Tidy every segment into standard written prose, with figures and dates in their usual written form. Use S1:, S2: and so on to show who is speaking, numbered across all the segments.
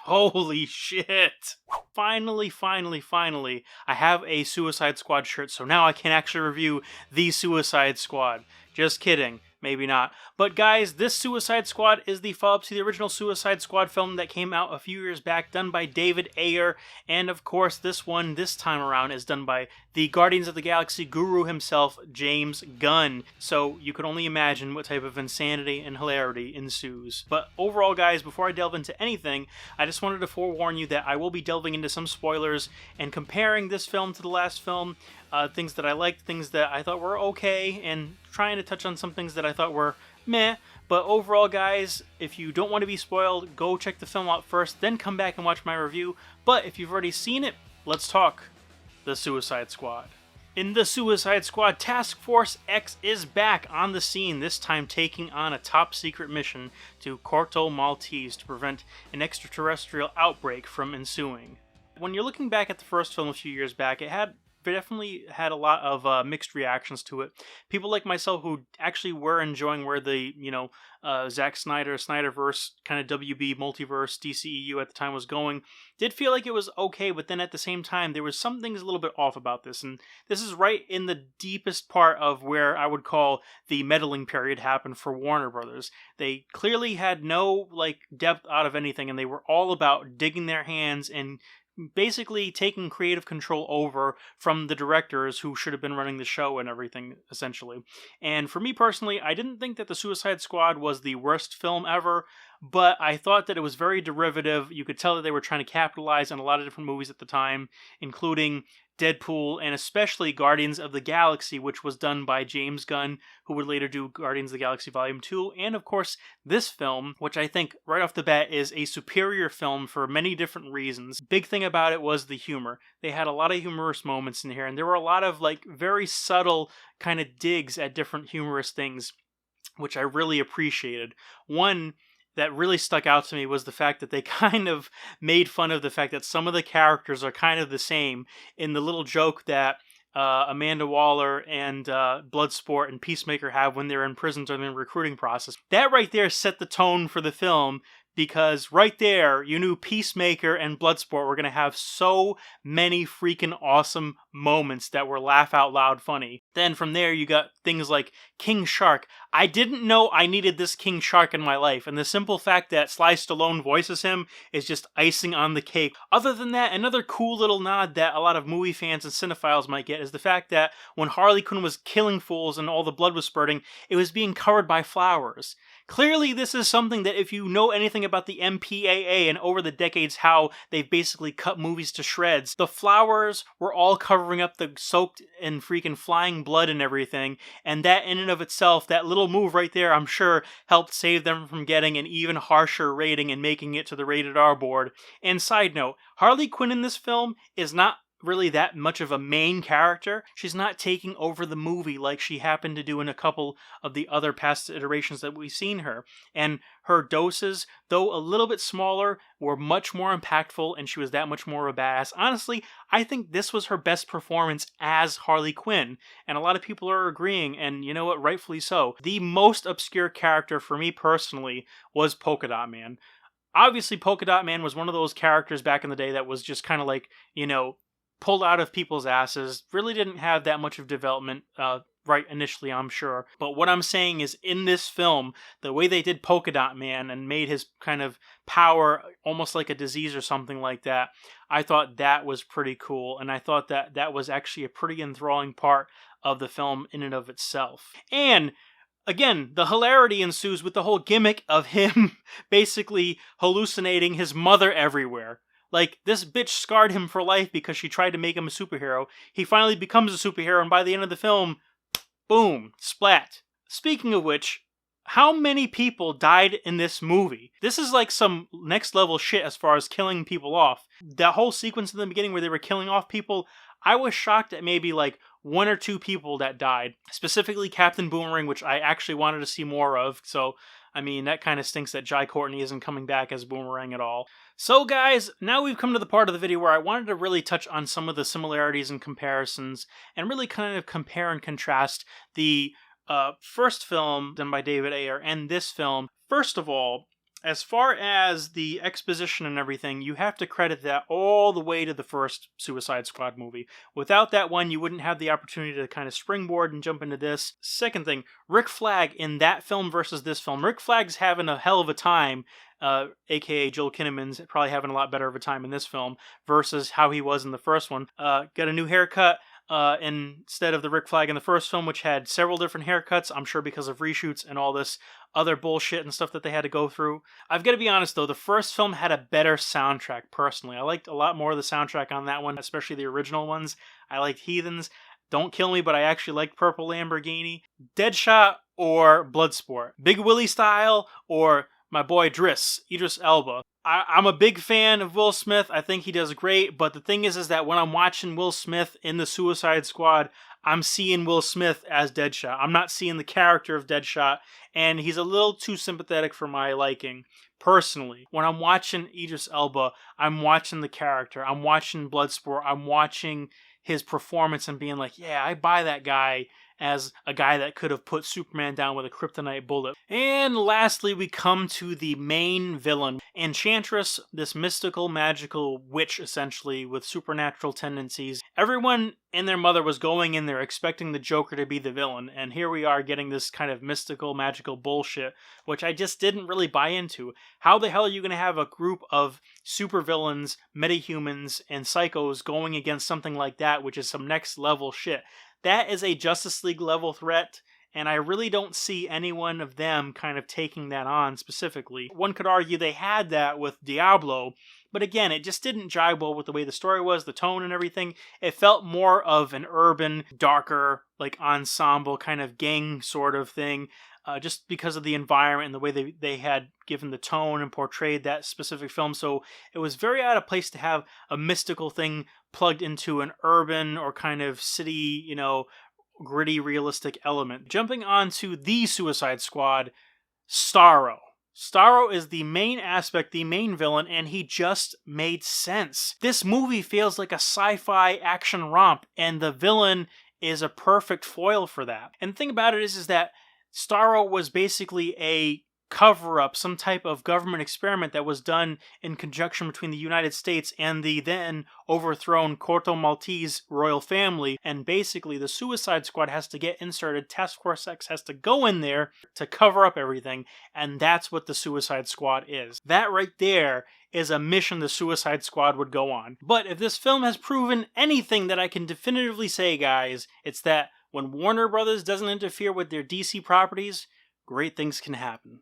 S1: Holy shit. Finally, I have a Suicide Squad shirt, so now I can actually review the Suicide Squad. Just kidding. Maybe not. But guys, this Suicide Squad is the follow-up to the original Suicide Squad film that came out a few years back, done by David Ayer. And of course, this one, this time around, is done by the Guardians of the Galaxy guru himself, James Gunn. So you could only imagine what type of insanity and hilarity ensues. But overall, guys, before I delve into anything, I just wanted to forewarn you that I will be delving into some spoilers and comparing this film to the last film. Things that I liked, things that I thought were okay, and trying to touch on some things that I thought were meh. But overall, guys, if you don't want to be spoiled, go check the film out first, then come back and watch my review. But if you've already seen it, let's talk The Suicide Squad. In The Suicide Squad, Task Force X is back on the scene, this time taking on a top-secret mission to Corto Maltese to prevent an extraterrestrial outbreak from ensuing. When you're looking back at the first film a few years back, it definitely had a lot of mixed reactions to it. People like myself who actually were enjoying where the, Zack Snyder, Snyderverse, kind of WB, multiverse, DCEU at the time was going, did feel like it was okay, but then at the same time, there was some things a little bit off about this, and this is right in the deepest part of where I would call the meddling period happened for Warner Brothers. They clearly had no, depth out of anything, and they were all about digging their hands and basically taking creative control over from the directors who should have been running the show and everything, essentially. And for me personally, I didn't think that The Suicide Squad was the worst film ever, but I thought that it was very derivative. You could tell that they were trying to capitalize on a lot of different movies at the time, including Deadpool, and especially Guardians of the Galaxy, which was done by James Gunn, who would later do Guardians of the Galaxy Volume 2, and of course, this film, which I think, right off the bat, is a superior film for many different reasons. Big thing about it was the humor. They had a lot of humorous moments in here, and there were a lot of, very subtle kind of digs at different humorous things, which I really appreciated. One that really stuck out to me was the fact that they kind of made fun of the fact that some of the characters are kind of the same in the little joke that Amanda Waller and Bloodsport and Peacemaker have when they're in prison during the recruiting process. That right there set the tone for the film, because right there, you knew Peacemaker and Bloodsport were going to have so many freaking awesome moments that were laugh out loud funny. Then from there, you got things like King Shark. I didn't know I needed this King Shark in my life, and the simple fact that Sly Stallone voices him is just icing on the cake. Other than that, another cool little nod that a lot of movie fans and cinephiles might get is the fact that when Harley Quinn was killing fools and all the blood was spurting, it was being covered by flowers. Clearly, this is something that if you know anything about the MPAA and over the decades how they've basically cut movies to shreds, the flowers were all covering up the soaked and freaking flying blood and everything, and that in and of itself, that little move right there, I'm sure, helped save them from getting an even harsher rating and making it to the rated R board. And side note, Harley Quinn in this film is not really that much of a main character. She's not taking over the movie like she happened to do in a couple of the other past iterations that we've seen her. And her doses, though a little bit smaller, were much more impactful, and she was that much more of a badass. Honestly, I think this was her best performance as Harley Quinn, and a lot of people are agreeing, and you know what, rightfully so. The most obscure character for me personally was Polka Dot Man. Obviously, Polka Dot Man was one of those characters back in the day that was just kind of pulled out of people's asses, really didn't have that much of development right initially, I'm sure. But what I'm saying is, in this film, the way they did Polka Dot Man and made his kind of power almost like a disease or something like that, I thought that was pretty cool, and I thought that that was actually a pretty enthralling part of the film in and of itself. And again, the hilarity ensues with the whole gimmick of him basically hallucinating his mother everywhere. This bitch scarred him for life because she tried to make him a superhero. He finally becomes a superhero, and by the end of the film, boom, splat. Speaking of which, how many people died in this movie? This is some next level shit as far as killing people off. That whole sequence in the beginning where they were killing off people, I was shocked at maybe one or two people that died. Specifically Captain Boomerang, which I actually wanted to see more of, so I mean, that kind of stinks that Jai Courtney isn't coming back as Boomerang at all. So guys, now we've come to the part of the video where I wanted to really touch on some of the similarities and comparisons, and really kind of compare and contrast the first film done by David Ayer and this film. First of all, As far as the exposition and everything, you have to credit that all the way to the first Suicide Squad movie. Without that one, you wouldn't have the opportunity to kind of springboard and jump into this. Second thing, Rick Flag in that film versus this film. Rick Flag's having a hell of a time, aka Joel Kinnaman's probably having a lot better of a time in this film versus how he was in the first one. Got a new haircut. Instead of the Rick Flag in the first film, which had several different haircuts, I'm sure because of reshoots and all this other bullshit and stuff that they had to go through. I've got to be honest though, the first film had a better soundtrack personally. I liked a lot more of the soundtrack on that one, especially the original ones. I liked Heathens. Don't kill me, but I actually liked Purple Lamborghini. Deadshot or Bloodsport. Big Willie style or my boy Idris Elba. I'm a big fan of Will Smith. I think he does great, but the thing is that when I'm watching Will Smith in the Suicide Squad, I'm seeing Will Smith as Deadshot. I'm not seeing the character of Deadshot, and he's a little too sympathetic for my liking, personally. When I'm watching Idris Elba, I'm watching the character. I'm watching Bloodsport. I'm watching his performance and being like, yeah, I buy that guy as a guy that could have put Superman down with a kryptonite bullet. And lastly, we come to the main villain, Enchantress, this mystical, magical witch, essentially, with supernatural tendencies. Everyone and their mother was going in there expecting the Joker to be the villain, and here we are getting this kind of mystical, magical bullshit, which I just didn't really buy into. How the hell are you going to have a group of supervillains, metahumans, and psychos going against something like that, which is some next level shit? That is a Justice League level threat, and I really don't see any one of them kind of taking that on specifically. One could argue they had that with Diablo, but again, it just didn't jive well with the way the story was, the tone and everything. It felt more of an urban, darker, like ensemble kind of gang sort of thing, just because of the environment and the way they had given the tone and portrayed that specific film. So it was very out of place to have a mystical thing plugged into an urban or kind of city, gritty, realistic element. Jumping on to the Suicide Squad, Starro. Starro is the main aspect, the main villain, and he just made sense. This movie feels like a sci-fi action romp, and the villain is a perfect foil for that. And the thing about it is that Starro was basically a cover-up, some type of government experiment that was done in conjunction between the United States and the then overthrown Corto Maltese royal family, and basically the Suicide Squad has to get inserted, Task Force X has to go in there to cover up everything, and that's what the Suicide Squad is. That right there is a mission the Suicide Squad would go on. But if this film has proven anything that I can definitively say, guys, it's that when Warner Brothers doesn't interfere with their DC properties, great things can happen.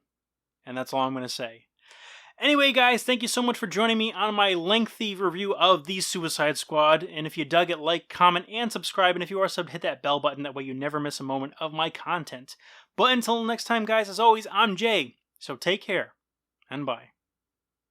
S1: And that's all I'm going to say. Anyway, guys, thank you so much for joining me on my lengthy review of the Suicide Squad. And if you dug it, like, comment, and subscribe. And if you are subbed, hit that bell button. That way you never miss a moment of my content. But until next time, guys, as always, I'm Jay. So take care, and bye.